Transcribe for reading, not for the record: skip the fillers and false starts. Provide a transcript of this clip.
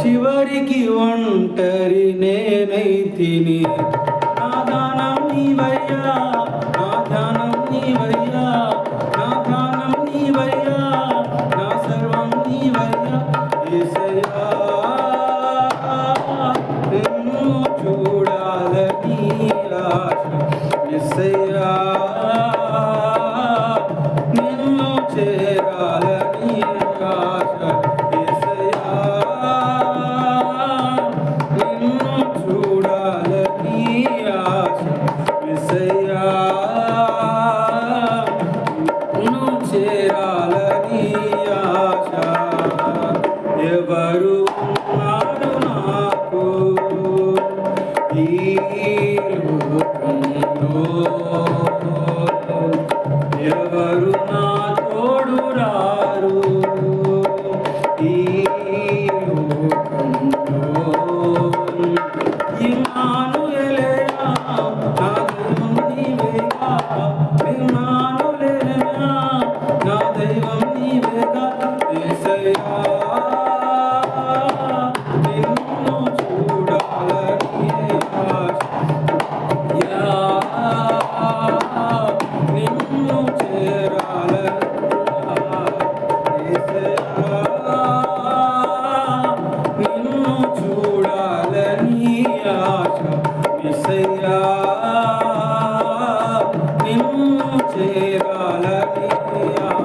చివరికి ఒంటరి నేనైతిని. నా దానం నీవయ్యా, నా ధ్యానం నీవయ్యా, నా ప్రాణం నీవయ్యా, నా సర్వం నీవయ్యా. యేసయ్యా నిన్ను చూడాలని ఆశ, యేసయ్యా నిన్ను చేరాలని ఆశ, యేసయ్యా నిన్ను చూడాలని ఆశ, యేసయ్యా నిన్ను చేరాలని ఆశ. ఎవరు ఉన్నారు నాకు ఈ లోకంలో, ఎవరు నా తోడు రారు ఈ లోకంలో. ఇమ్మానుయేలయా నా దైవం నీవేగా, ఇమ్మానుయేలయా నా దైవం నీవేగా. యేసయ్యా నిన్ను చూడాలని ఆశ, నిన్ను చేరాలని నిన్ను చూడాలని ఆశ, యేసయ్యా నిన్ను చేరాలని ఆశ.